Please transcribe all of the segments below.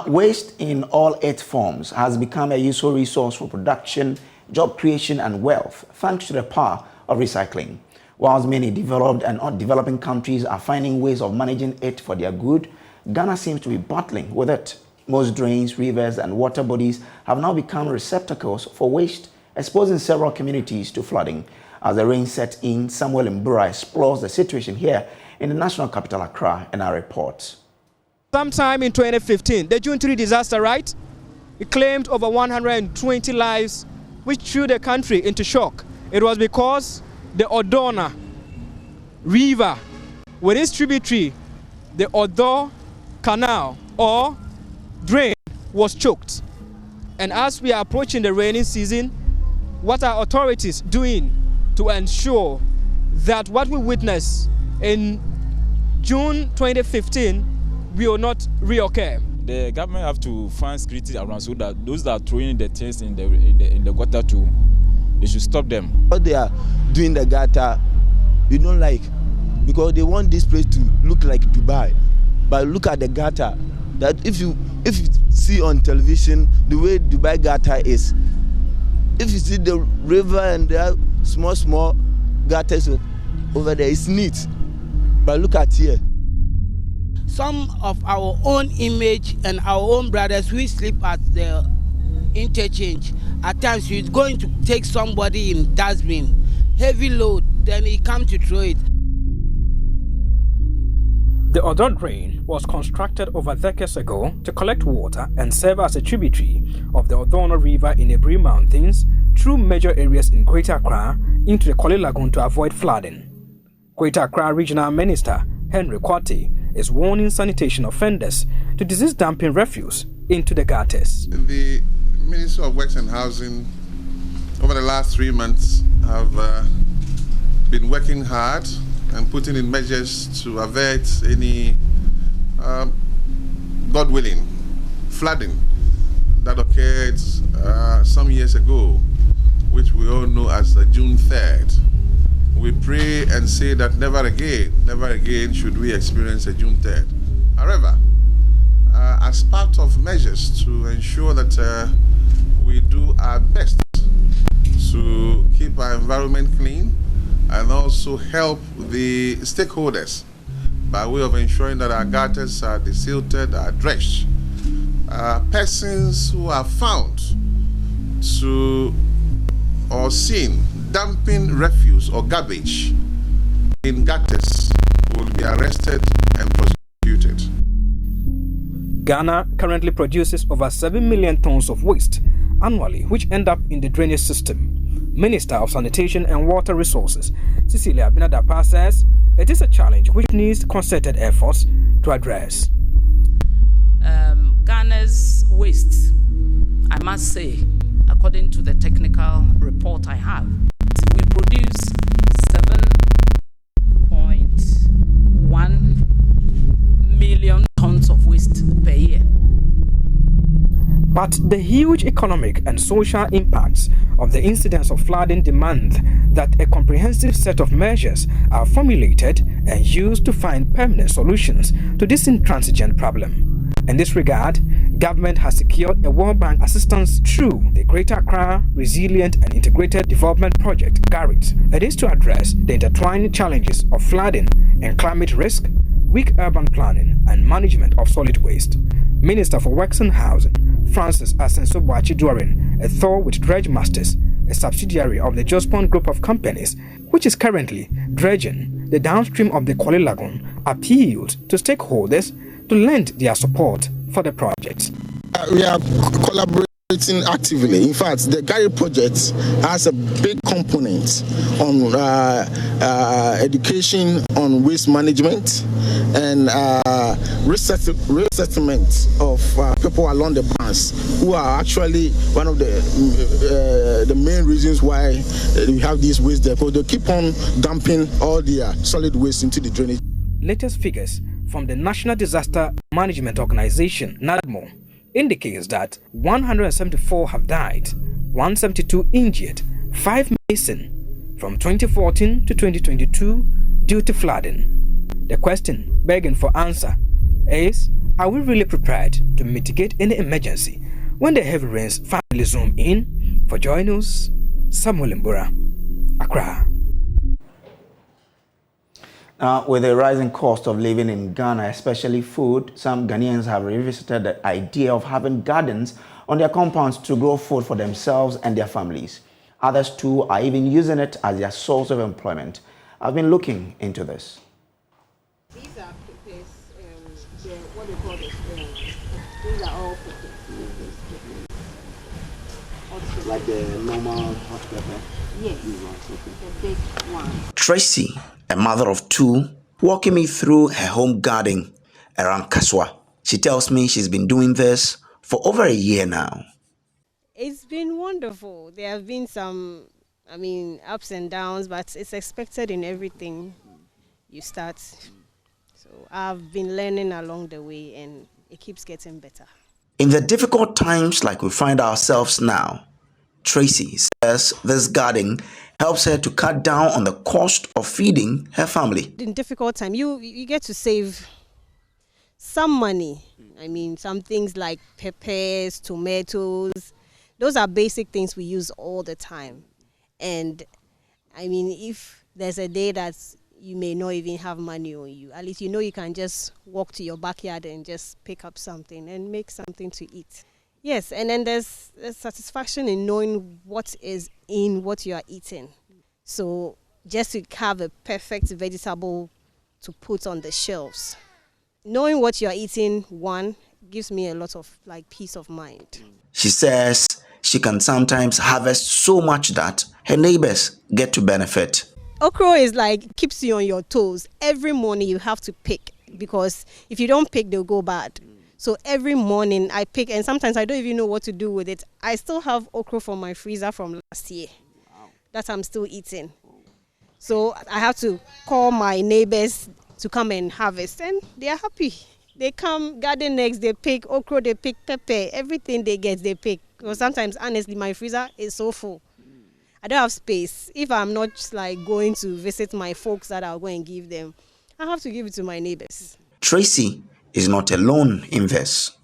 Waste in all its forms has become a useful resource for production, job creation and wealth thanks to the power of recycling. Whilst many developed and developing countries are finding ways of managing it for their good, Ghana seems to be battling with it. Most drains, rivers and water bodies have now become receptacles for waste, exposing several communities to flooding. As the rain sets in, Samuel Mbura explores the situation here in the national capital Accra in our report. Sometime in 2015, the June 3 disaster, right? It claimed over 120 lives, which threw the country into shock. It was because the Odona River, with its tributary, the Odo Canal or drain, was choked. And as we are approaching the rainy season, what are authorities doing to ensure that what we witnessed in June 2015 will not reoccur? The government have to find security around so that those that are throwing the things in the gutter too, they should stop them. What they are doing the gutter, we don't like, because they want this place to look like Dubai. But look at the gutter. That if you see on television the way Dubai gutter is, if you see the river and there are small gutters over there, it's neat. But look at here. Some of our own image and our own brothers, we sleep at the interchange. At times we're going to take somebody in dustbin, heavy load, then he come to throw it. The Odo drain was constructed over decades ago to collect water and serve as a tributary of the Odona River in the Ebri Mountains through major areas in Greater Accra into the Korle Lagoon to avoid flooding. Greater Accra Regional Minister Henry Kwate is warning sanitation offenders to desist dumping refuse into the gutters. The Minister of Works and Housing over the last 3 months have been working hard and putting in measures to avert any, God willing, flooding that occurred some years ago, which we all know as June 3rd. We pray and say that never again should we experience a June 3rd. However, as part of measures to ensure that we do our best to keep our environment clean and also help the stakeholders by way of ensuring that our gutters are desilted, are dredged. Persons who are found to or seen dumping refuse or garbage in gutters will be arrested and prosecuted. Ghana currently produces over 7 million tons of waste annually, which end up in the drainage system. Minister of Sanitation and Water Resources, Cecilia Binadapa, says it is a challenge which needs concerted efforts to address. Ghana's waste, I must say, according to the technical report I have, we produce 7.1 million tons of waste per year. But the huge economic and social impacts of the incidence of flooding demand that a comprehensive set of measures are formulated and used to find permanent solutions to this intransigent problem. In this regard, government has secured a World Bank assistance through the Greater Accra Resilient and Integrated Development Project, GARIT. It is to address the intertwined challenges of flooding and climate risk, weak urban planning and management of solid waste. Minister for Works and Housing, Francis Asenso-Boachi-Duarin, a Thor with Dredge Masters, a subsidiary of the Jospon Group of Companies, which is currently dredging the downstream of the Korle Lagoon, appealed to stakeholders to lend their support for the project. We are collaborating actively. In fact, the Gary project has a big component on education on waste management and resettlement of people along the banks, who are actually one of the main reasons why we have these waste there, because they keep on dumping all their solid waste into the drainage. Latest figures from the National Disaster Management Organization, NADMO, indicates that 174 have died, 172 injured, 5 missing from 2014 to 2022 due to flooding. The question begging for answer is, Are we really prepared to mitigate any emergency when the heavy rains finally zoom in? For Joy News, Samuel Mbura, Accra. Now, with the rising cost of living in Ghana, especially food, some Ghanaians have revisited the idea of having gardens on their compounds to grow food for themselves and their families. Others too are even using it as their source of employment. I've been looking into this. These are peppers, what they call this, these are all peppers. Like the normal hot pepper? Yes, the big one. Tracy, a mother of two, walking me through her home garden around Kaswa. She tells me she's been doing this for over a year now. It's been wonderful. There have been some, ups and downs, but it's expected in everything you start. So I've been learning along the way, and it keeps getting better. In the difficult times like we find ourselves now, Tracy says this garden helps her to cut down on the cost of feeding her family. In difficult time, you get to save some money. Some things like peppers, tomatoes, those are basic things we use all the time. And if there's a day that you may not even have money on you, at least you can just walk to your backyard and just pick up something and make something to eat. Yes, and then there's satisfaction in knowing what is in what you are eating. So just to have a perfect vegetable to put on the shelves. Knowing what you are eating, one, gives me a lot of peace of mind. She says she can sometimes harvest so much that her neighbors get to benefit. Okra is keeps you on your toes. Every morning you have to pick, because if you don't pick, they'll go bad. So every morning I pick, and sometimes I don't even know what to do with it. I still have okra from my freezer from last year that I'm still eating. So I have to call my neighbors to come and harvest, and they are happy. They come, garden next, they pick okra, they pick pepper, everything they get, they pick. Because sometimes, honestly, my freezer is so full. I don't have space. If I'm not going to visit my folks that I'll go and give them, I have to give it to my neighbors. Tracy is not alone in this.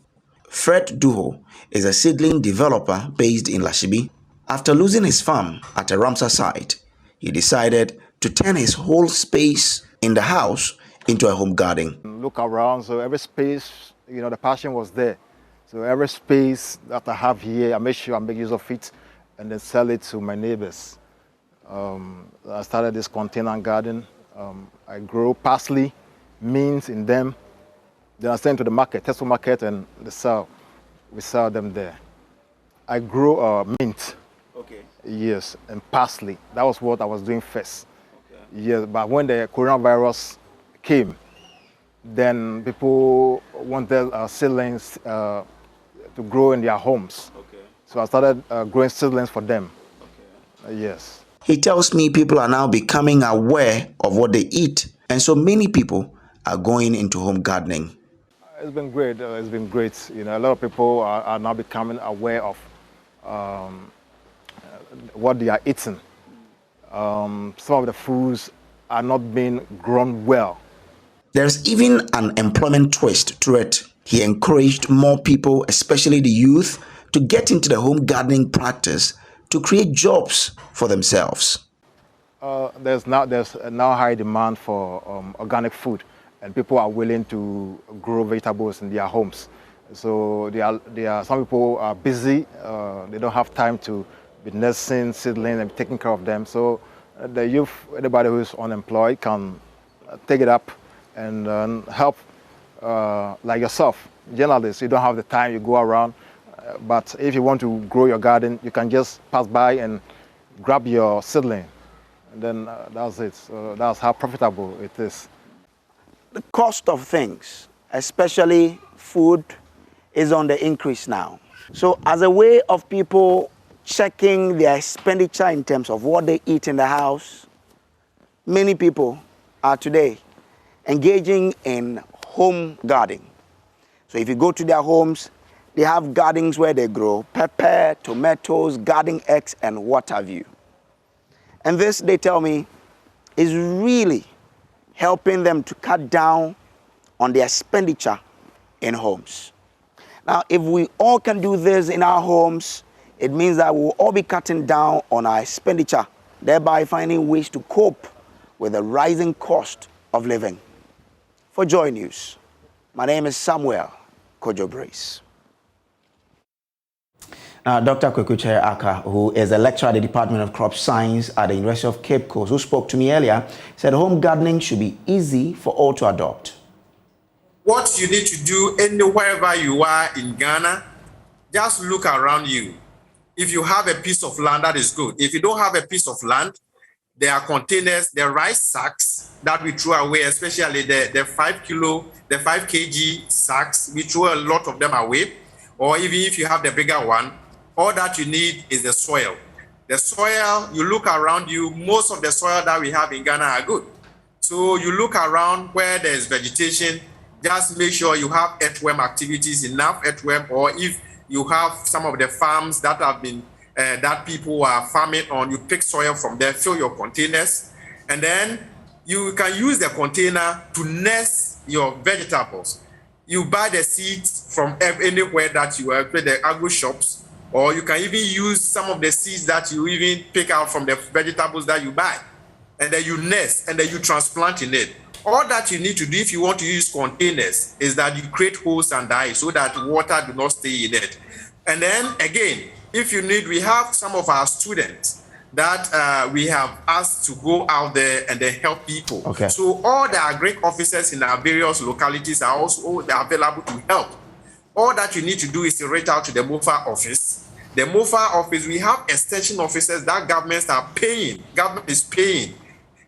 Fred Duho is a seedling developer based in Lashibi. After losing his farm at a Ramsar site, he decided to turn his whole space in the house into a home garden. Look around, so every space, the passion was there. So every space that I have here, I make sure I make use of it and then sell it to my neighbors. I started this container garden. I grow parsley, mint in them. Then I send to the market, Tesco market, and we sell them there. I grow mint. Okay. Yes, and parsley. That was what I was doing first. Okay. Yes, but when the coronavirus came, then people wanted seedlings to grow in their homes. Okay. So I started growing seedlings for them. Okay. Yes. He tells me people are now becoming aware of what they eat, and so many people are going into home gardening. It's been great. It's been great. A lot of people are now becoming aware of what they are eating. Some of the foods are not being grown well. There's even an employment twist to it. He encouraged more people, especially the youth, to get into the home gardening practice to create jobs for themselves. There's now high demand for organic food, and people are willing to grow vegetables in their homes. So some people are busy. They don't have time to be nursing seedlings and taking care of them. So the youth, anybody who is unemployed, can take it up and help, like yourself. Journalists, you don't have the time, you go around. But if you want to grow your garden, you can just pass by and grab your seedling. And then that's it. So that's how profitable it is. The cost of things, especially food, is on the increase now. So as a way of people checking their expenditure in terms of what they eat in the house, many people are today engaging in home gardening. So if you go to their homes, they have gardens where they grow pepper, tomatoes, garden eggs, and what have you. And this, they tell me, is really helping them to cut down on their expenditure in homes. Now, if we all can do this in our homes, it means that we'll all be cutting down on our expenditure, thereby finding ways to cope with the rising cost of living. For Joy News, my name is Samuel Kojo Brace. Now, Dr. Kwekuche Aka, who is a lecturer at the Department of Crop Science at the University of Cape Coast, who spoke to me earlier, said home gardening should be easy for all to adopt. What you need to do anywhere you are in Ghana, just look around you. If you have a piece of land, that is good. If you don't have a piece of land, there are containers, the rice sacks that we throw away, especially the 5 kg sacks, we throw a lot of them away. Or even if you have the bigger one, all that you need is the soil. The soil, you look around you, most of the soil that we have in Ghana are good. So you look around where there's vegetation, just make sure you have earthworm activities, enough earthworm, or if you have some of the farms that have been, that people are farming on, you pick soil from there, fill your containers, and then you can use the container to nest your vegetables. You buy the seeds from anywhere that you are, the agro shops, or you can even use some of the seeds that you even pick out from the vegetables that you buy. And then you nest, and then you transplant in it. All that you need to do if you want to use containers is that you create holes and eyes so that water do not stay in it. And then again, if you need, we have some of our students that we have asked to go out there and then help people. Okay. So all the agric officers in our various localities are also available to help. All that you need to do is to reach out to the MOFA office. The MOFA office, we have extension officers that government is paying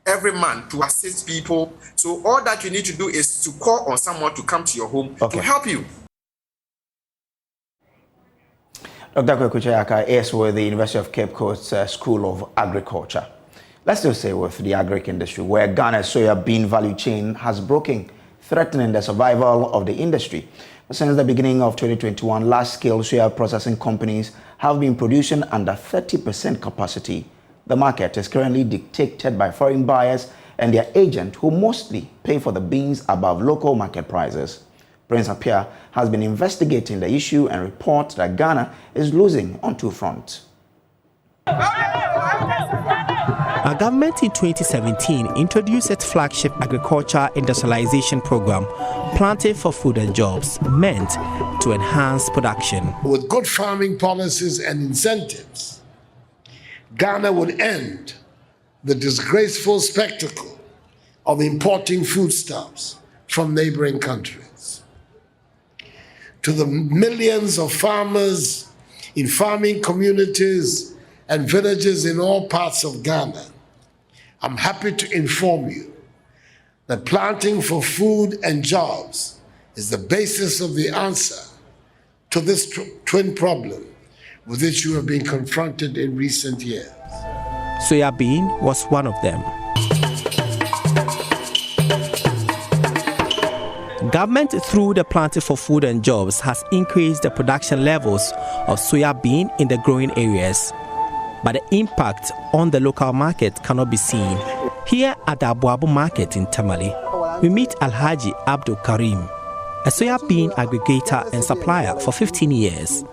every month to assist people. So all that you need to do is to call on someone to come to your home to help you. Dr. Kwekuche Aka is with the University of Cape Coast School of Agriculture. Let's still say with the agric industry, where Ghana's soya bean value chain has broken, threatening the survival of the industry. Since the beginning of 2021, large-scale soya processing companies have been producing under 30% capacity. The market is currently dictated by foreign buyers and their agent, who mostly pay for the beans above local market prices. Prince Appiah has been investigating the issue and reports that Ghana is losing on two fronts. Our government in 2017 introduced its flagship agriculture industrialization program, Planting for Food and Jobs, meant to enhance production. With good farming policies and incentives, Ghana would end the disgraceful spectacle of importing foodstuffs from neighboring countries. To the millions of farmers in farming communities and villages in all parts of Ghana, I'm happy to inform you that planting for food and jobs is the basis of the answer to this twin problem with which you have been confronted in recent years. Soya bean was one of them. Government, through the Planting for Food and Jobs, has increased the production levels of soya bean in the growing areas, but the impact on the local market cannot be seen. Here at the Abuabu market in Tamale, we meet Alhaji Abdul Karim, a soya bean aggregator and supplier for 15 years.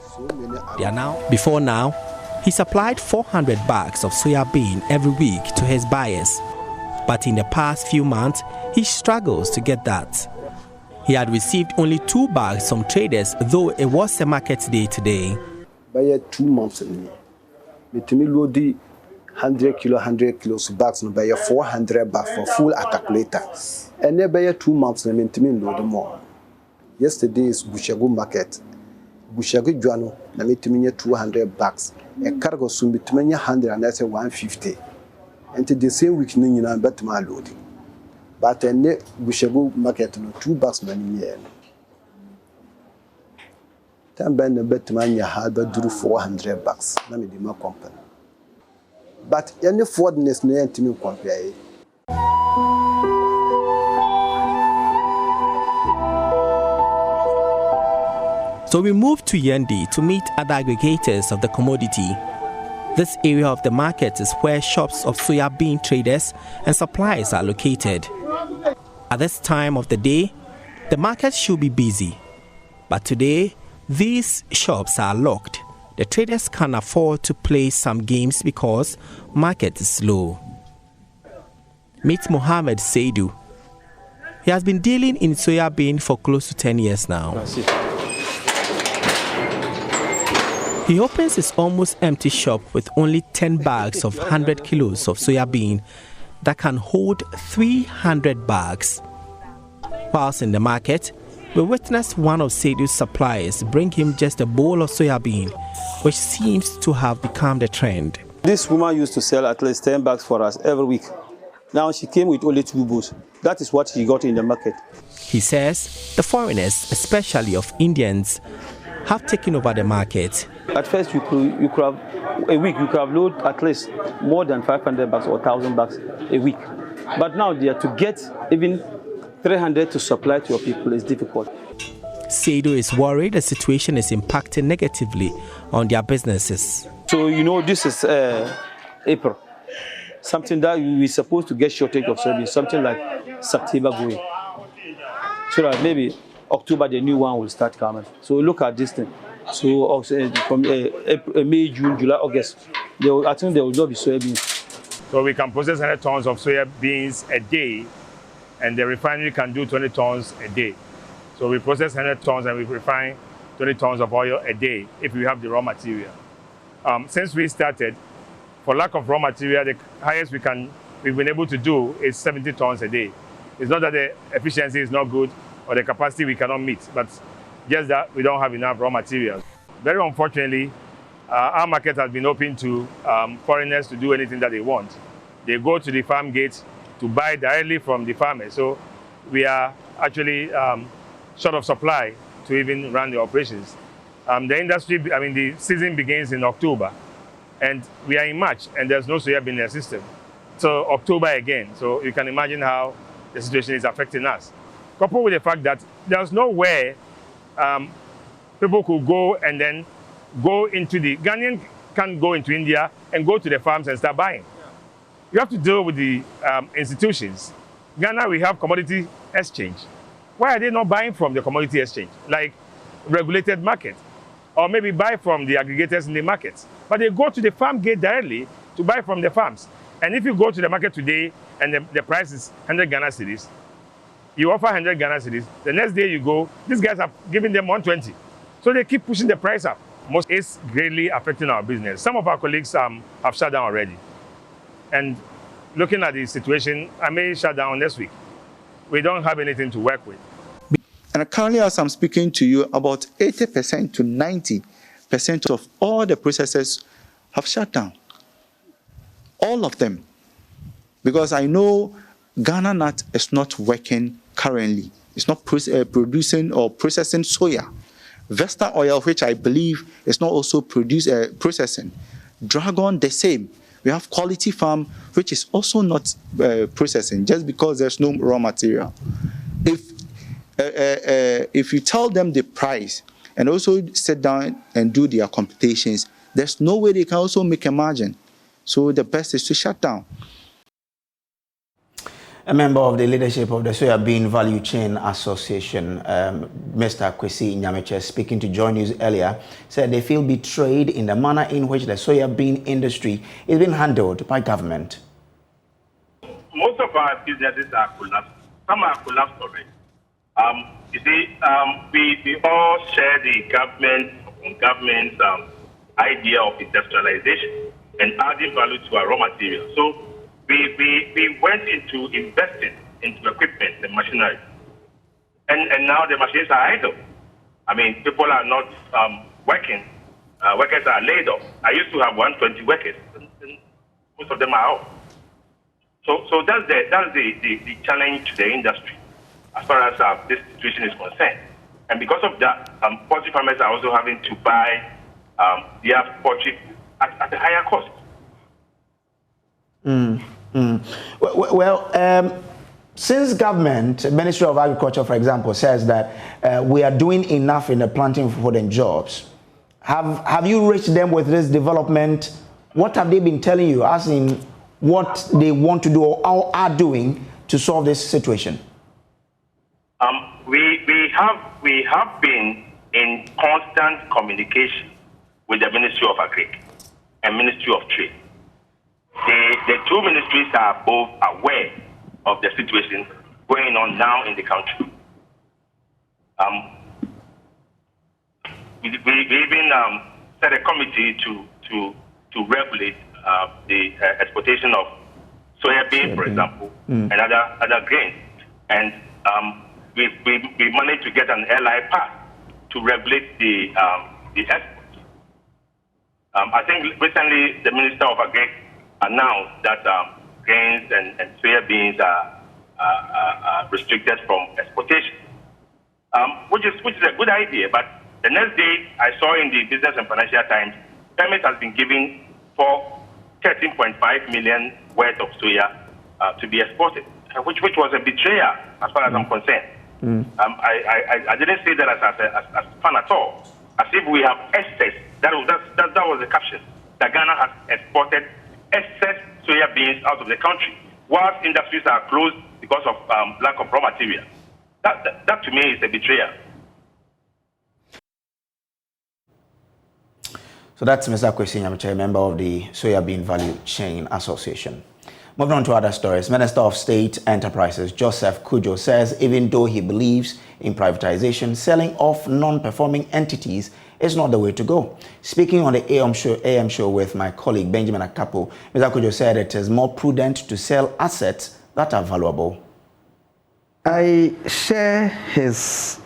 Before now, he supplied 400 bags of soya bean every week to his buyers. But in the past few months, he struggles to get that. He had received only 2 bags from traders, though it was a market day today. By 2 months, me load 100 kilos bags, no buy 400 bags for full articulator. And then by 2 months, me load more. Yesterday is Bushago market. Bushago Juano, na me 200 bags. A cargo soon be 100 and that's 150. And the same week, no, but my loading. But then Bushago market, no 2 bags money here. Time by the bet man you had but do 400 bucks. Let me do my company. But any forwardness no to me compare. So we moved to Yendi to meet other aggregators of the commodity. This area of the market is where shops of soya bean traders and suppliers are located. At this time of the day, the market should be busy. But today, these shops are locked. The traders can afford to play some games because market is slow. Meet Mohammed Seidu. He has been dealing in soya bean for close to 10 years now. He opens his almost empty shop with only 10 bags of 100 kilos of soya bean that can hold 300 bags. Whilst in the market, we witnessed one of Seidu's suppliers bring him just a bowl of soya bean, which seems to have become the trend. This woman used to sell at least 10 bags for us every week. Now she came with only 2 bowls. That is what she got in the market. He says the foreigners, especially of Indians, have taken over the market. At first, you could have a week, you could have loaded at least more than 500 bags or 1,000 bags a week. But now they are to get even 300 to supply to your people is difficult. Seidu is worried the situation is impacting negatively on their businesses. So, this is April. Something that we supposed to get shortage of service, something like September going. So that maybe October the new one will start coming. So look at this thing. So from May, June, July, August, I think there will not be soybeans. So we can process 100 tons of soya beans a day, and the refinery can do 20 tons a day. So we process 100 tons and we refine 20 tons of oil a day if we have the raw material. Since we started, for lack of raw material, the highest we've been able to do is 70 tons a day. It's not that the efficiency is not good or the capacity we cannot meet, but just that we don't have enough raw materials. Very unfortunately, our market has been open to foreigners to do anything that they want. They go to the farm gate to buy directly from the farmers. So we are actually short of supply to even run the operations. The season begins in October, and we are in March, and there's no soya bean in the system. So October again. So you can imagine how the situation is affecting us. Coupled with the fact that there's nowhere people could go and then go into the Ghanaian can't go into India and go to the farms and start buying. You have to deal with the institutions. Ghana, we have commodity exchange. Why are they not buying from the commodity exchange, like regulated market? Or maybe buy from the aggregators in the markets. But they go to the farm gate directly to buy from the farms. And if you go to the market today and the price is 100 Ghana cedis, you offer 100 Ghana cedis, the next day you go, these guys are giving them 120. So they keep pushing the price up. It's greatly affecting our business. Some of our colleagues have shut down already. And looking at the situation, I may shut down next week. We don't have anything to work with. And currently, as I'm speaking to you, about 80% to 90% of all the processors have shut down. All of them. Because I know Ghana Nut is not working currently. It's not producing or processing soya. Vesta Oil, which I believe is not also processing. Dragon, the same. We have Quality Farm, which is also not processing just because there's no raw material. If you tell them the price and also sit down and do their computations, there's no way they can also make a margin. So the best is to shut down. A member of the leadership of the Soya Bean Value Chain Association, Mr. Kwesi Nyameche, speaking to Joy News earlier, said they feel betrayed in the manner in which the soya bean industry is being handled by government. Most of our businesses are collapsed. Some are collapsed already. You see, we all share the government's idea of industrialization and adding value to our raw material. So we went into investing into equipment and machinery. And now the machines are idle. I mean, people are not working. Workers are laid off. I used to have 120 workers, and most of them are out. So that's the challenge to the industry as far as this situation is concerned. And because of that, poultry farmers are also having to buy their poultry at a higher cost. Well, since government, Ministry of Agriculture, for example, says that we are doing enough in the planting food and jobs, have you reached them with this development? What have they been telling you, as in what they want to do or are doing to solve this situation? We have been in constant communication with the Ministry of Agri and Ministry of Trade. The two ministries are both aware of the situation going on now in the country. We even set a committee to regulate the exportation of soybean, for example, and other grains. And we managed to get an LI pass to regulate the exports. I think recently the Minister of Agri announced that grains and soybeans are restricted from exportation, which is a good idea. But the next day, I saw in the Business and Financial Times, permit has been given for 13.5 million worth of soya to be exported, which was a betrayal as far as I'm concerned. I didn't say that as fun at all. As if we have excess. That was the caption. That Ghana has exported excess soya beans out of the country, whilst industries are closed because of lack of raw material. That to me is a betrayal. So that's Mr. Kwesi Nyamiche, member of the Soybean Value Chain Association. Moving on to other stories, Minister of State Enterprises Joseph Kujo says even though he believes in privatization, selling off non-performing entities is not the way to go. Speaking on the AM show with my colleague Benjamin Akapo, Mr. Kujo said it is more prudent to sell assets that are valuable. I share his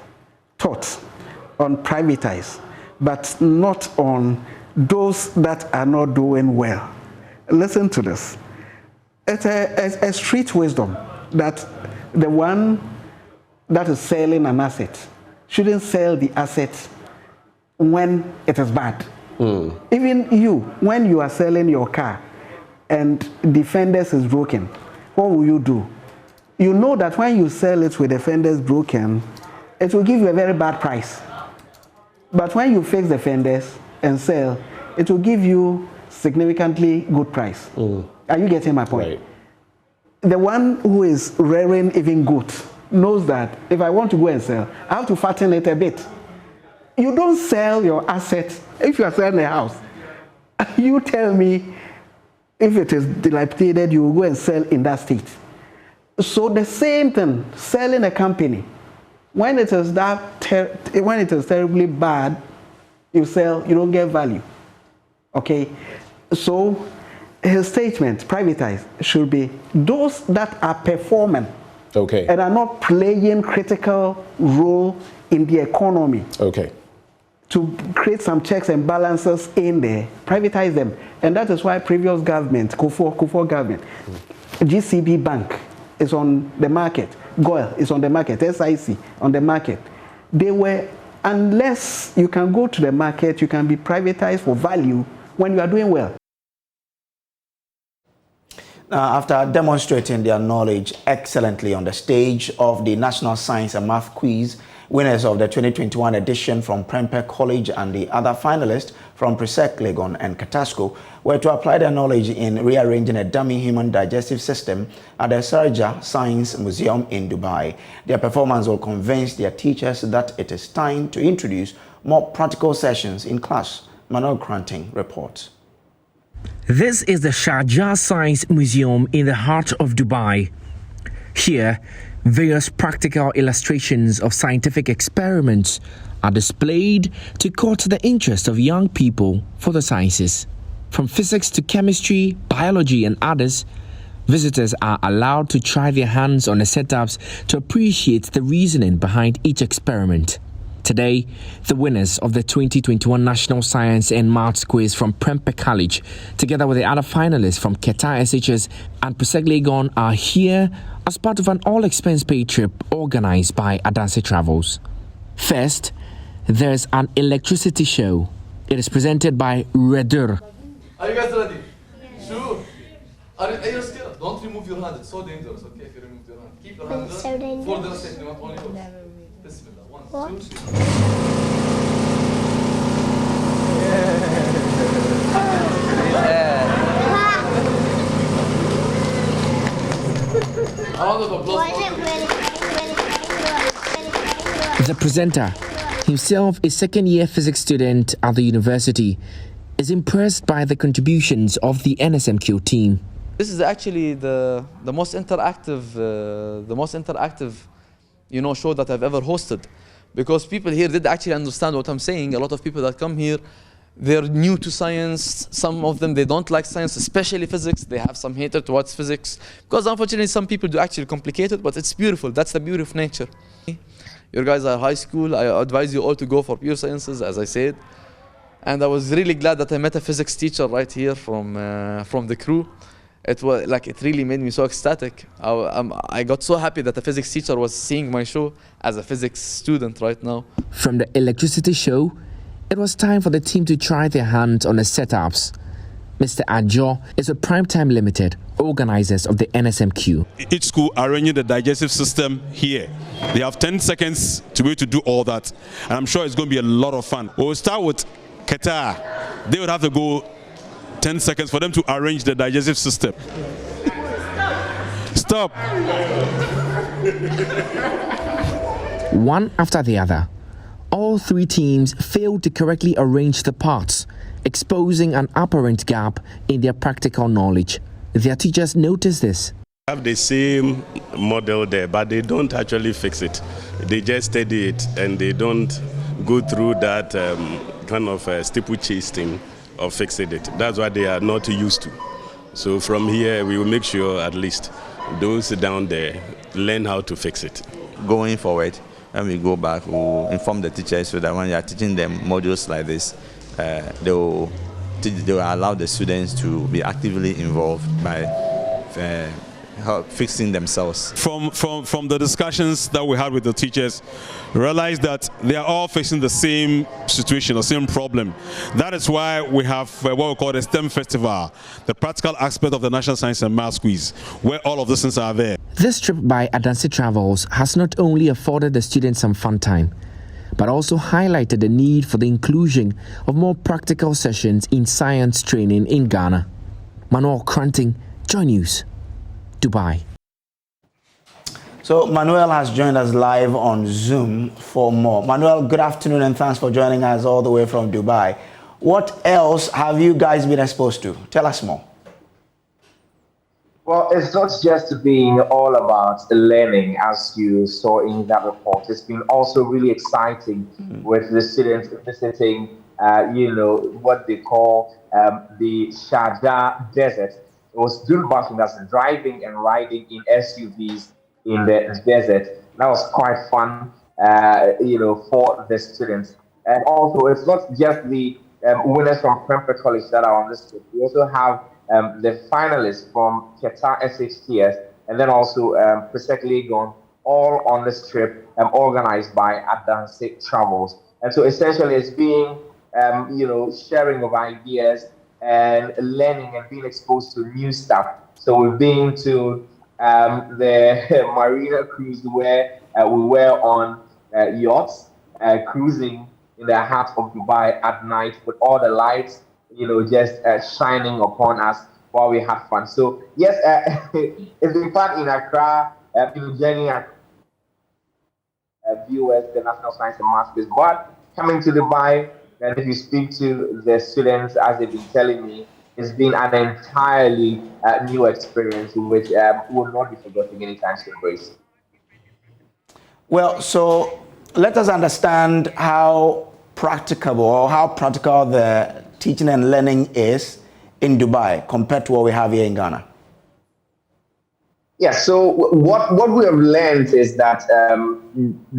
thoughts on privatize, but not on those that are not doing well. Listen to this. It's a street wisdom that the one that is selling an asset shouldn't sell the asset when it is bad. Even you, when you are selling your car and the fenders is broken, what will you do? You know that when you sell it with the fenders broken, it will give you a very bad price. But when you fix the fenders and sell, it will give you significantly good price. Are you getting my point? Right. The one who is rearing even goat knows that if I want to go and sell, I have to fatten it a bit. You don't sell your asset. If you are selling a house, you tell me if it is dilapidated, you will go and sell in that state. So the same thing, selling a company. When it is terribly bad, you sell, you don't get value. Okay? So his statement, privatize, should be those that are performing and are not playing critical role in the economy. To create some checks and balances in there, privatize them. And that is why previous government, Kufuor government, GCB Bank is on the market, GOIL is on the market, SIC on the market. They were, unless you can go to the market, you can be privatized for value when you are doing well. Now, after demonstrating their knowledge excellently on the stage of the National Science and Math Quiz, winners of the 2021 edition from Prempeh College and the other finalists from Presec, Legon and Katasco were to apply their knowledge in rearranging a dummy human digestive system at the Sharjah Science Museum in Dubai. Their performance will convince their teachers that it is time to introduce more practical sessions in class. Manuel Granting reports. This is the Sharjah Science Museum in the heart of Dubai. Here, various practical illustrations of scientific experiments are displayed to court the interest of young people for the sciences. From physics to chemistry, biology and others, visitors are allowed to try their hands on the setups to appreciate the reasoning behind each experiment. Today, the winners of the 2021 National Science and Maths Quiz from Prempeh College, together with the other finalists from Qatar SHS and Presec Legon, are here as part of an all-expense-paid trip organized by Adanse Travels. First, there's an electricity show. It is presented by Redur. Are you guys ready? Yeah. Sure. Are you scared? Don't remove your hand. It's so dangerous, okay, if you remove your hand. Keep your hand there. For the safety, not only yours. Bismillah. 1, 2, 3. The presenter, himself a second-year physics student at the university, is impressed by the contributions of the NSMQ team. This is actually the most interactive, show that I've ever hosted, because people here did actually understand what I'm saying. A lot of people that come here, they're new to science. Some of them, they don't like science, especially physics. They have some hatred towards physics, because unfortunately some people do actually complicate it, but it's beautiful. That's the beauty of nature. Your guys are high school. I advise you all to go for pure sciences, as I said. And I was really glad that I met a physics teacher right here from the crew. It really made me so ecstatic. I got so happy that the physics teacher was seeing my show as a physics student right now. From the electricity show, it was time for the team to try their hands on the setups. Mr. Adjo is with Primetime Limited, organizers of the NSMQ. Each school arranging the digestive system here. They have 10 seconds to be able to do all that. And I'm sure it's going to be a lot of fun. We'll start with Qatar. They would have to go 10 seconds for them to arrange the digestive system. Stop. One after the other, all three teams failed to correctly arrange the parts, exposing an apparent gap in their practical knowledge. Their teachers noticed this. Have the same model there, but they don't actually fix it. They just study it and they don't go through that kind of steeplechase thing of fixing it. That's what they are not used to. So from here, we will make sure at least those down there learn how to fix it. Going forward, when we go back, we'll inform the teachers so that when you are teaching them modules like this, they will allow the students to be actively involved by fixing themselves. From the discussions that we had with the teachers, realize that they are all facing the same situation, the same problem. That is why we have what we call the STEM Festival, the practical aspect of the National Science and Maths Quiz, where all of these things are there. This trip by Adansi Travels has not only afforded the students some fun time, but also highlighted the need for the inclusion of more practical sessions in science training in Ghana. Manuel Cranting, Joy News, Dubai. So Manuel has joined us live on Zoom for more. Manuel, good afternoon and thanks for joining us all the way from Dubai. What else have you guys been exposed to? Tell us more. Well, it's not just been all about learning, as you saw in that report. It's been also really exciting with the students visiting, what they call the Sharjah Desert. It was during bashing, that's driving and riding in SUVs in the desert. That was quite fun, for the students. And also, it's not just the winners from Prempeh College that are on this trip. We also have the finalists from Qatar SHTS, and then also Presec Legon, all on this trip organized by Adansi Travels. And so essentially it's being, sharing of ideas and learning and being exposed to new stuff. So we've been to the Marina cruise where we were on yachts, cruising in the heart of Dubai at night with all the lights, just shining upon us while we had fun. So yes, it's been fun in Accra, joining our viewers, the National Science and Maths Quiz. But coming to Dubai, and if you speak to the students, as they've been telling me, it's been an entirely new experience, which will not be forgotten anytime soon, Grace. Well, so let us understand how practical the teaching and learning is in Dubai compared to what we have here in Ghana. Yeah, so what we have learned is that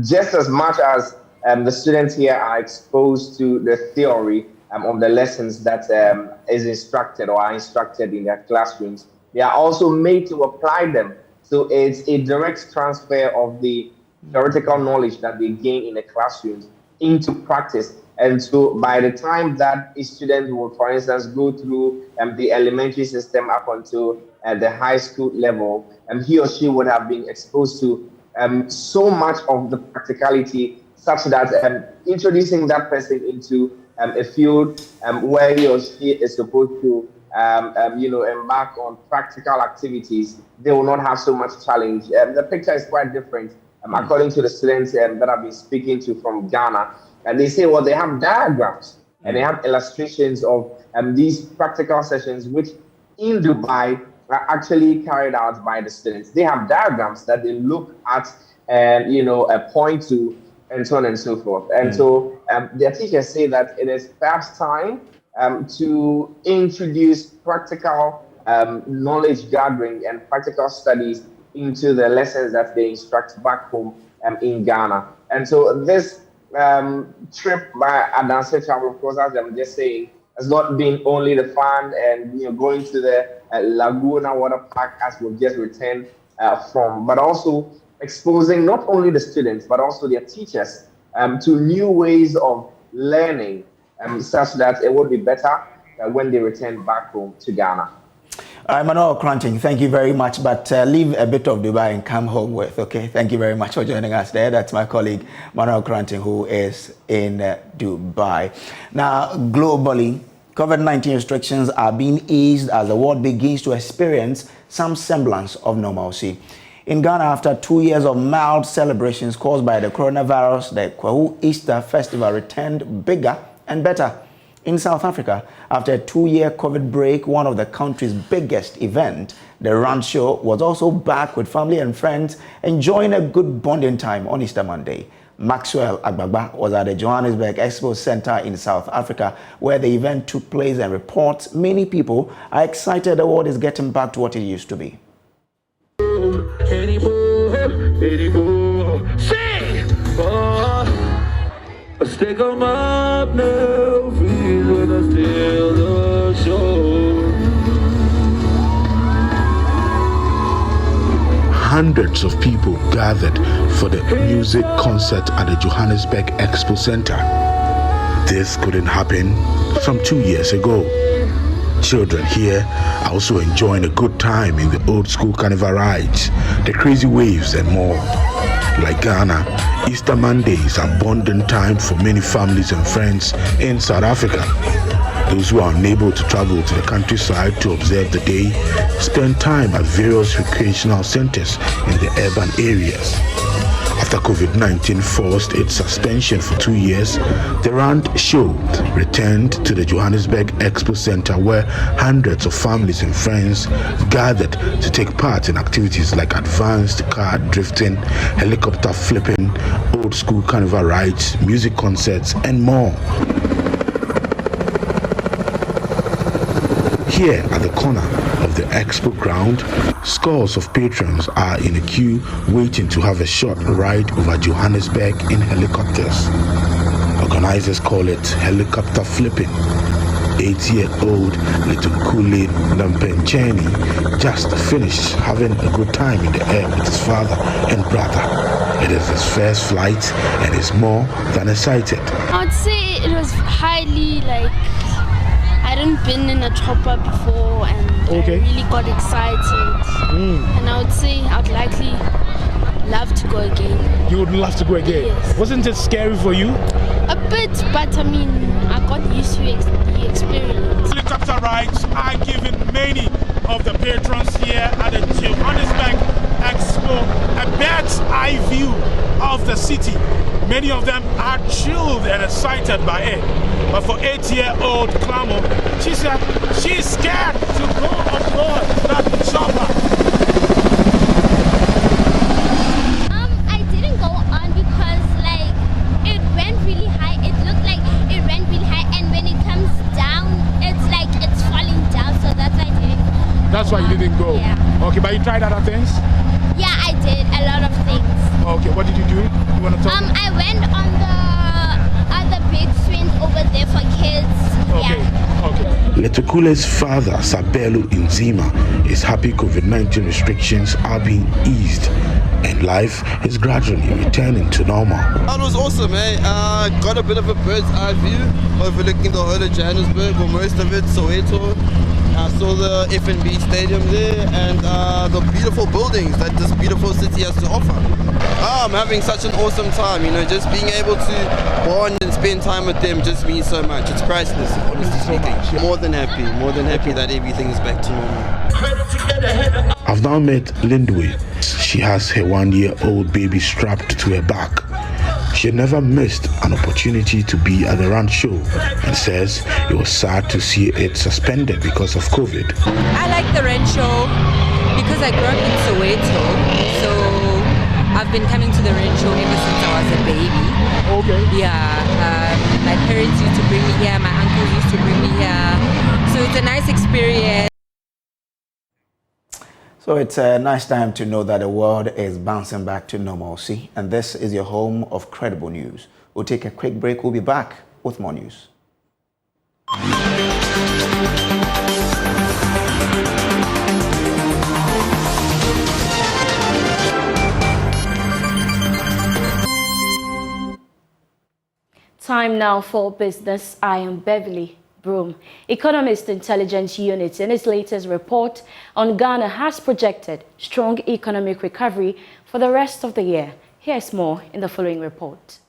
just as much as the students here are exposed to the theory of the lessons that is instructed or are instructed in their classrooms, they are also made to apply them. So it's a direct transfer of the theoretical knowledge that they gain in the classrooms into practice. And so by the time that a student will, for instance, go through the elementary system up until the high school level, and he or she would have been exposed to so much of the practicality, such that introducing that person into a field where he or she is supposed to embark on practical activities, they will not have so much challenge. The picture is quite different according to the students that I've been speaking to from Ghana. And they say, well, they have diagrams and they have illustrations of these practical sessions, which in Dubai are actually carried out by the students. They have diagrams that they look at and, point to, and so on and so forth. And so their teachers say that it is perhaps time to introduce practical knowledge gathering and practical studies into the lessons that they instruct back home in Ghana. And so this trip by Adanse Travel, of course, as I'm just saying, has not been only the fun and going to the Laguna Water Park as we've just returned from, but also exposing not only the students but also their teachers to new ways of learning, such that it would be better when they return back home to Ghana. Manuel Cranting, thank you very much, but leave a bit of Dubai and come home with, okay? Thank you very much for joining us there. That's my colleague, Manuel Cranting, who is in Dubai. Now, globally, COVID-19 restrictions are being eased as the world begins to experience some semblance of normalcy. In Ghana, after 2 years of mild celebrations caused by the coronavirus, the Kwahu Easter Festival returned bigger and better. In South Africa, after a 2-year COVID break, one of the country's biggest events, the Rand Show, was also back with family and friends enjoying a good bonding time on Easter Monday. Maxwell Agbagba was at the Johannesburg Expo Center in South Africa, where the event took place, and reports many people are excited the world is getting back to what it used to be. Stick 'em up now, feel when I steal the show. Hundreds of people gathered for the music concert at the Johannesburg Expo Center. This couldn't happen some 2 years ago. Children here are also enjoying a good time in the old school carnival rides, the crazy waves and more. Like Ghana, Easter Mondays are bonding time for many families and friends in South Africa. Those who are unable to travel to the countryside to observe the day spend time at various recreational centers in the urban areas. After COVID-19 forced its suspension for 2 years, the Rand Show returned to the Johannesburg Expo Center, where hundreds of families and friends gathered to take part in activities like advanced car drifting, helicopter flipping, old school carnival rides, music concerts, and more. Here at the corner of the expo ground, scores of patrons are in a queue waiting to have a short ride over Johannesburg in helicopters. Organizers call it helicopter flipping. 8-year-old little Kool-Aid Lampencheni just finished having a good time in the air with his father and brother. It is his first flight and is more than excited. I would say it was highly I hadn't been in a chopper before, and I really got excited. And I would say I'd likely love to go again. You would love to go again? Yes. Wasn't it scary for you? A bit, but I mean, I got used to the experience. Helicopter rides are giving many of the patrons here at the Johannesburg Expo a bird's eye view of the city. Many of them are thrilled and excited by it. But for 8-year-old Clamo, she said she's scared to go on board that chopper. I didn't go on because it went really high. It looked like it went really high, and when it comes down, it's like it's falling down. So that's why I didn't go. That's why you didn't go? Yeah. Okay, but you tried other things? Yeah, I did a lot of things. Okay, what did you do? You want to talk? I went on the other big swings over there for kids. Okay, okay. Little Kule's father, Sabelo Inzima, is happy COVID-19 restrictions are being eased and life is gradually returning to normal. That was awesome, eh? Got a bit of a bird's eye view overlooking the whole of Johannesburg, or most of it, Soweto. I saw the F&B stadium there and the beautiful buildings that this beautiful city has to offer. I'm having such an awesome time, just being able to bond and spend time with them just means so much. It's priceless, honestly speaking. More than happy that everything is back to normal. I've now met Lindway. She has her 1-year-old baby strapped to her back. she never missed an opportunity to be at the run show and says it was sad to see it suspended because of COVID. I like the run show because I grew up in Soweto, so I've been coming to the run show ever since I was a baby. Okay. Yeah, my parents used to bring me here, my uncles used to bring me here, so it's a nice experience. So it's a nice time to know that the world is bouncing back to normalcy, and this is your home of credible news. We'll take a quick break. We'll be back with more news. Time now for business. I am Beverly Broom. Economist Intelligence Unit in its latest report on Ghana has projected strong economic recovery for the rest of the year. Here's more in the following report.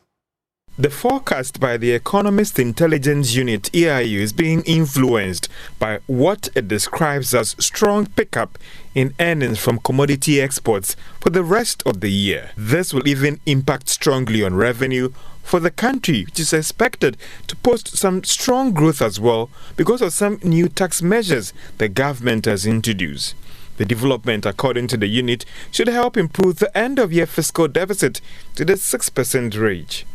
The forecast by the Economist Intelligence Unit EIU is being influenced by what it describes as strong pickup in earnings from commodity exports for the rest of the year. This will even impact strongly on revenue for the country, which is expected to post some strong growth as well because of some new tax measures the government has introduced. The development, according to the unit, should help improve the end-of-year fiscal deficit to the 6% range.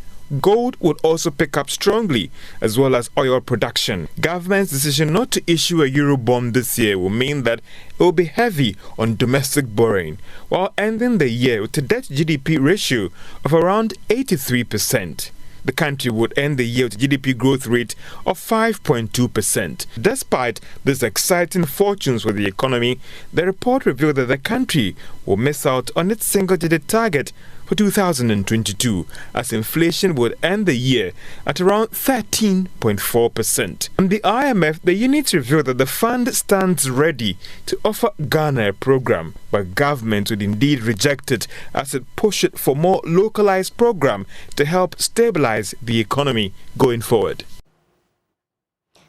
Gold would also pick up strongly, as well as oil production. Government's decision not to issue a Eurobond this year will mean that it will be heavy on domestic borrowing, while ending the year with a debt-GDP ratio of around 83%. The country would end the year with a GDP growth rate of 5.2%. Despite these exciting fortunes for the economy, the report revealed that the country will miss out on its single-digit target for 2022, as inflation would end the year at around 13.4%. On the IMF, the unit revealed that the fund stands ready to offer Ghana a program, but government would indeed reject it as it pushed for more localized program to help stabilize the economy going forward.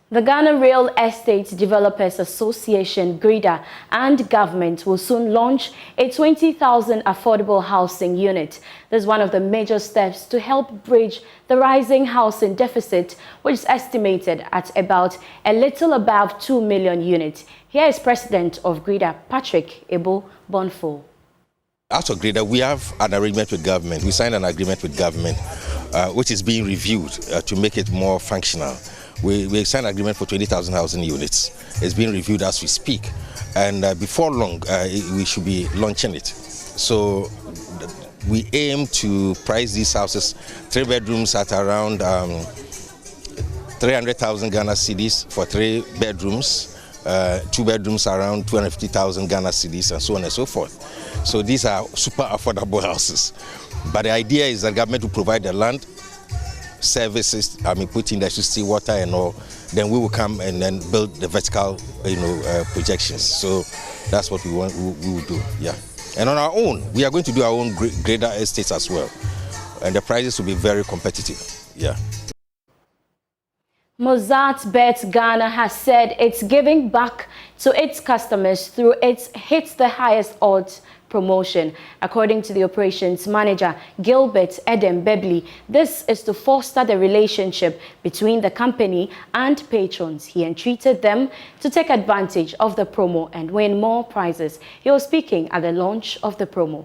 The Ghana Real Estate Developers Association, GREDA, and government will soon launch a 20,000 affordable housing unit. This is one of the major steps to help bridge the rising housing deficit, which is estimated at about a little above 2 million units. Here is President of GREDA, Patrick Ebo Bonfo. Out of GREDA, we have an agreement with government. We signed an agreement with government, which is being reviewed to make it more functional. We signed an agreement for 20,000 housing units. It's being reviewed as we speak, and before long we should be launching it. So we aim to price these houses, 3 bedrooms at around 300,000 Ghana cedis for 3 bedrooms, 2 bedrooms around 250,000 Ghana cedis, and so on and so forth. So these are super affordable houses. But the idea is that government will provide the land, services, put in the electricity, water and all, then we will come and then build the vertical, projections. So that's what we want, we will do, yeah. And on our own, we are going to do our own greater estates as well. And the prices will be very competitive, yeah. Mozart Bet Ghana has said it's giving back to its customers through its Hits the Highest Odds promotion. According to the operations manager, Gilbert Edem Bebley, this is to foster the relationship between the company and patrons. He entreated them to take advantage of the promo and win more prizes. He was speaking at the launch of the promo.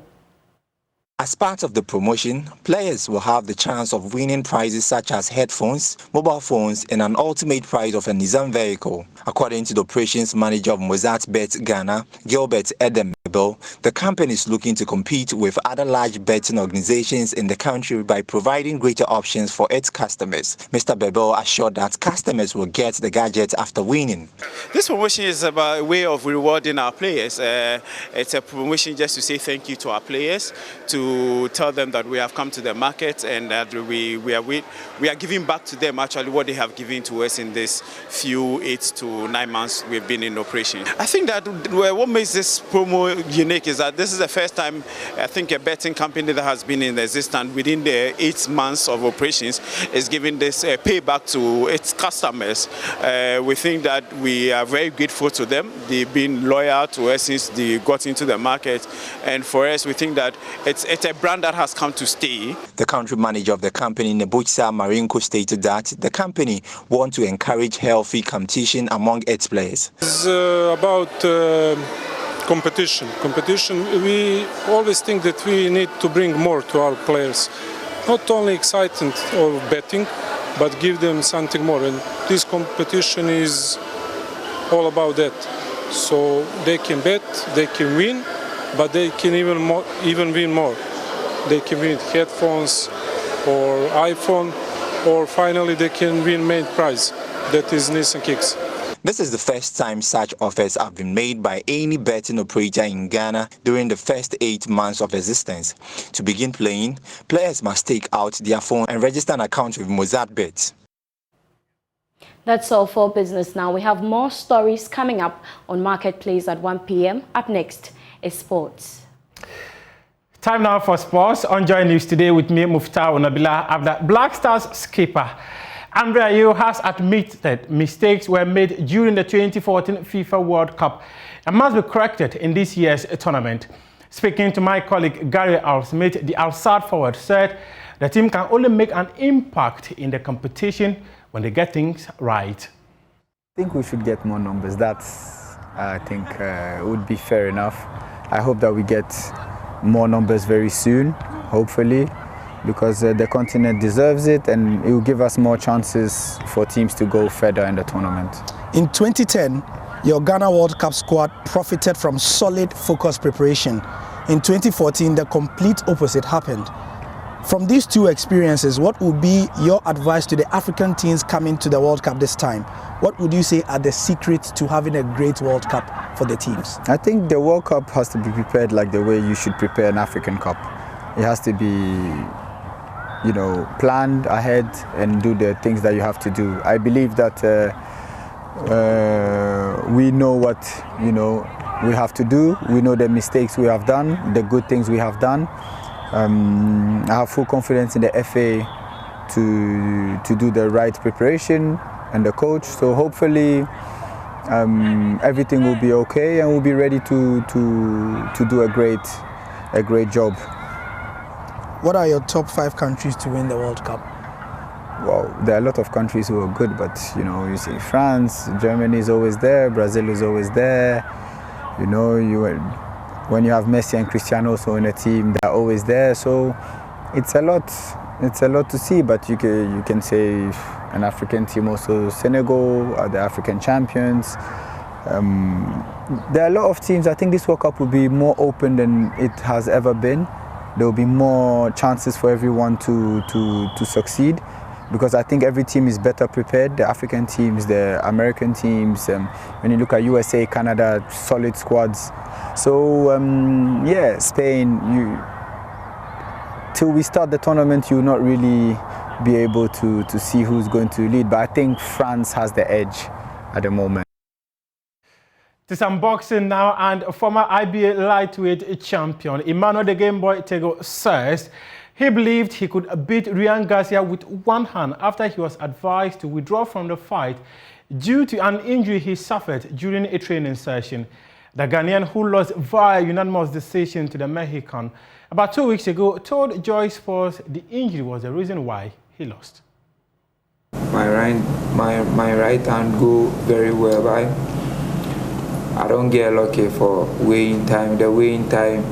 As part of the promotion, players will have the chance of winning prizes such as headphones, mobile phones, and an ultimate prize of a Nissan vehicle. According to the operations manager of Mozart Bet Ghana, Gilbert Edem Bebel, the company is looking to compete with other large betting organizations in the country by providing greater options for its customers. Mr. Bebel assured that customers will get the gadget after winning. This promotion is about a way of rewarding our players. It's a promotion just to say thank you to our players, to tell them that we have come to the market and that we are giving back to them actually what they have given to us in this few 8 to 9 months we've been in operation. I think that what makes this promo unique is that this is the first time I think a betting company that has been in existence within the 8 months of operations is giving this payback to its customers. We think that we are very grateful to them. They've been loyal to us since they got into the market, and for us, we think that it's a brand that has come to stay. The country manager of the company, Nebuchadnezzar Marinko, stated that the company wants to encourage healthy competition among its players. It's about competition. We always think that we need to bring more to our players. Not only excitement of betting, but give them something more. And this competition is all about that. So they can bet, they can win, but they can even win more. They can win headphones or iPhone, or finally they can win main prize, that is Nissan Kicks. This is the first time such offers have been made by any betting operator in Ghana during the first 8 months of existence. To begin playing, players must take out their phone and register an account with MozartBet. That's all for business now. We have more stories coming up on Marketplace at 1 p.m. Up next is sports. Time now for sports. On Joy News today with me, Muftar Nabila, after Black Stars skipper Andrea Ayew has admitted mistakes were made during the 2014 FIFA World Cup and must be corrected in this year's tournament. Speaking to my colleague Gary Al-Smith, the Al-Sadd forward said the team can only make an impact in the competition when they get things right. I think we should get more numbers. That's, I think, would be fair enough. I hope that we get more numbers very soon, hopefully, because the continent deserves it and it will give us more chances for teams to go further in the tournament. In 2010, your Ghana World Cup squad profited from solid, focused preparation. In 2014, the complete opposite happened. From these two experiences, what would be your advice to the African teams coming to the World Cup this time? What would you say are the secrets to having a great World Cup for the teams? I think the World Cup has to be prepared like the way you should prepare an African Cup. It has to be, planned ahead and do the things that you have to do. I believe that we know what we have to do. We know the mistakes we have done, the good things we have done. I have full confidence in the FA to do the right preparation and the coach. So hopefully everything will be okay and we'll be ready to do a great job. What are your top 5 countries to win the World Cup? Well, there are a lot of countries who are good, but you see France, Germany is always there, Brazil is always there. When you have Messi and Cristiano also in a team, they're always there. So it's a lot to see, but you can say an African team also, Senegal are the African champions. There are a lot of teams. I think this World Cup will be more open than it has ever been. There will be more chances for everyone to succeed, because I think every team is better prepared. The African teams, the American teams, when you look at USA, Canada, solid squads. So Spain, till we start the tournament, you will not really be able to see who's going to lead. But I think France has the edge at the moment. To some boxing now, and former IBA lightweight champion Emmanuel the Game Boy Tego says he believed he could beat Ryan Garcia with one hand after he was advised to withdraw from the fight due to an injury he suffered during a training session. The Ghanaian, who lost via unanimous decision to the Mexican about 2 weeks ago, told Joy Sports the injury was the reason why he lost. My right hand go very well, but I don't get lucky for weighing time. The weighing time,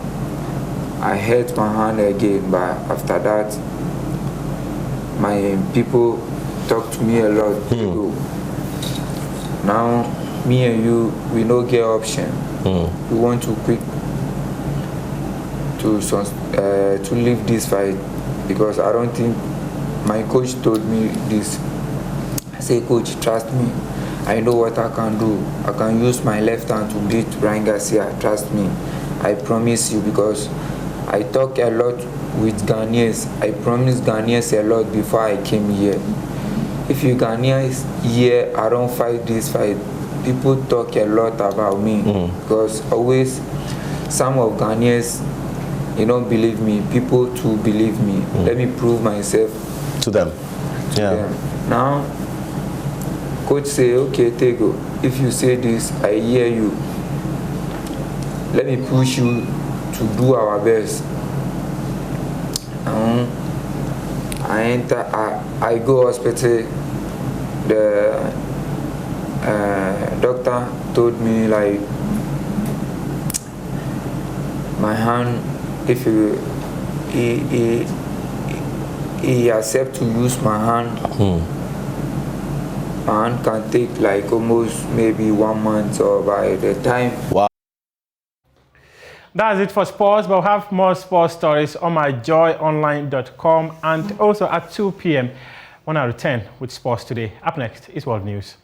I hurt my hand again, but after that, my people talk to me a lot. Now, me and you, we don't get option. We want to quit to leave this fight, because I don't think my coach told me this. I say, coach, trust me. I know what I can do. I can use my left hand to beat Ryan Garcia. Trust me. I promise you, because I talk a lot with Ghanaians. I promised Ghanaians a lot before I came here. If you Ghanaians here, I don't fight this fight. People talk a lot about me, because always some of Ghanaians, you don't believe me. People too believe me. Let me prove myself to them. Yeah. Now, coach say, okay, Tego, if you say this, I hear you. Let me push you to do our best. I go hospital. The doctor told me like my hand, if he accept to use my hand, my hand can take like almost maybe 1 month or by the time. Wow. That's it for sports, but we'll have more sports stories on myjoyonline.com and also at 2 p.m. when I return with Sports Today. Up next is World News.